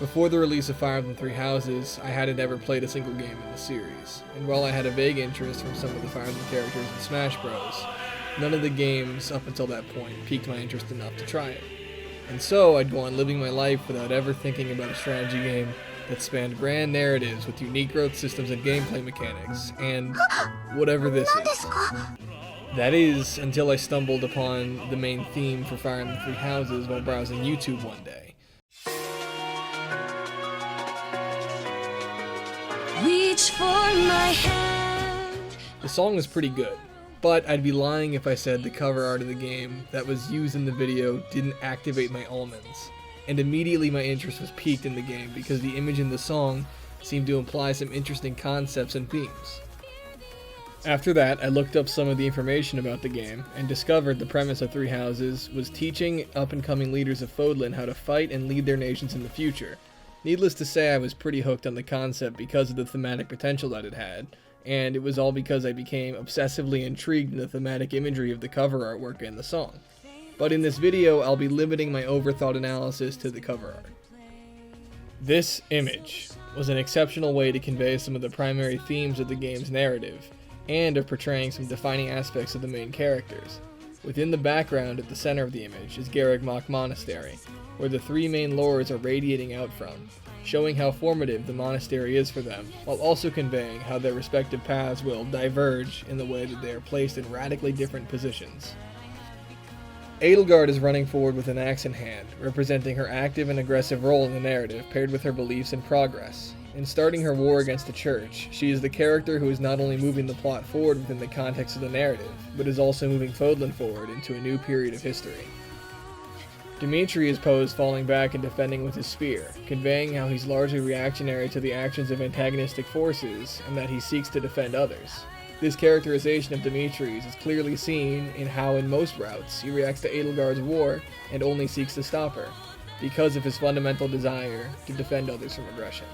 Before the release of Fire Emblem Three Houses, I hadn't ever played a single game in the series, and while I had a vague interest from some of the Fire Emblem characters in Smash Bros., none of the games up until that point piqued my interest enough to try it. And so I'd go on living my life without ever thinking about a strategy game that spanned grand narratives with unique growth systems and gameplay mechanics, and whatever this is. That is, until I stumbled upon the main theme for Fire Emblem Three Houses while browsing YouTube one day. Reach for my hand. The song is pretty good, but I'd be lying if I said the cover art of the game that was used in the video didn't activate my almonds. And immediately my interest was piqued in the game because the image in the song seemed to imply some interesting concepts and themes. After that, I looked up some of the information about the game and discovered the premise of Three Houses was teaching up-and-coming leaders of Fodlan how to fight and lead their nations in the future. Needless to say, I was pretty hooked on the concept because of the thematic potential that it had, and it was all because I became obsessively intrigued in the thematic imagery of the cover artwork and the song. But in this video, I'll be limiting my overthought analysis to the cover art. This image was an exceptional way to convey some of the primary themes of the game's narrative, and of portraying some defining aspects of the main characters. Within the background at the center of the image is Garreg Monastery, where the three main lords are radiating out from, showing how formative the monastery is for them, while also conveying how their respective paths will diverge in the way that they are placed in radically different positions. Edelgard is running forward with an axe in hand, representing her active and aggressive role in the narrative paired with her beliefs and progress. In starting her war against the Church, she is the character who is not only moving the plot forward within the context of the narrative, but is also moving Fodlan forward into a new period of history. Dimitri is posed falling back and defending with his spear, conveying how he's largely reactionary to the actions of antagonistic forces and that he seeks to defend others. This characterization of Dimitri's is clearly seen in how in most routes he reacts to Edelgard's war and only seeks to stop her, because of his fundamental desire to defend others from aggression.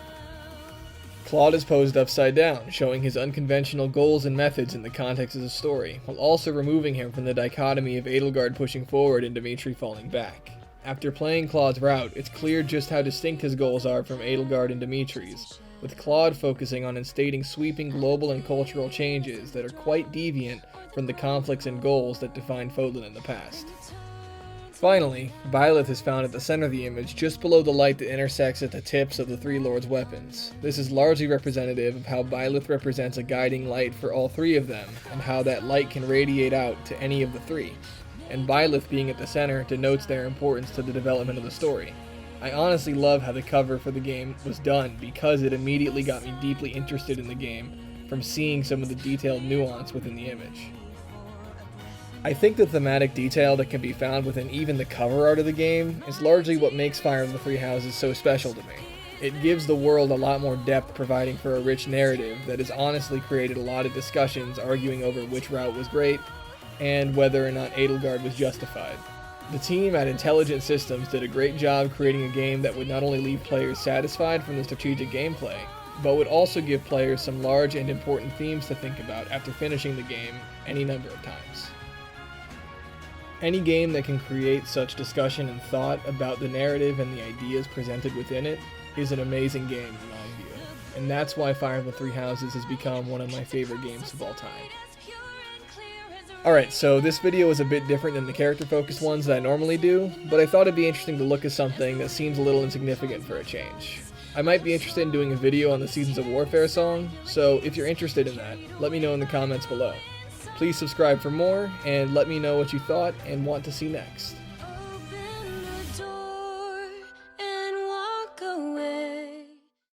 Claude is posed upside down, showing his unconventional goals and methods in the context of the story, while also removing him from the dichotomy of Edelgard pushing forward and Dimitri falling back. After playing Claude's route, it's clear just how distinct his goals are from Edelgard and Dimitri's, with Claude focusing on instating sweeping global and cultural changes that are quite deviant from the conflicts and goals that defined Fodlan in the past. Finally, Byleth is found at the center of the image, just below the light that intersects at the tips of the three lords' weapons. This is largely representative of how Byleth represents a guiding light for all three of them, and how that light can radiate out to any of the three. And Byleth being at the center denotes their importance to the development of the story. I honestly love how the cover for the game was done because it immediately got me deeply interested in the game from seeing some of the detailed nuance within the image. I think the thematic detail that can be found within even the cover art of the game is largely what makes Fire Emblem Three Houses so special to me. It gives the world a lot more depth, providing for a rich narrative that has honestly created a lot of discussions arguing over which route was great and whether or not Edelgard was justified. The team at Intelligent Systems did a great job creating a game that would not only leave players satisfied from the strategic gameplay, but would also give players some large and important themes to think about after finishing the game any number of times. Any game that can create such discussion and thought about the narrative and the ideas presented within it is an amazing game in my view, and that's why Fire Emblem Three Houses has become one of my favorite games of all time. Alright, so this video is a bit different than the character-focused ones that I normally do, but I thought it'd be interesting to look at something that seems a little insignificant for a change. I might be interested in doing a video on the Seasons of Warfare song, so if you're interested in that, let me know in the comments below. Please subscribe for more, and let me know what you thought and want to see next.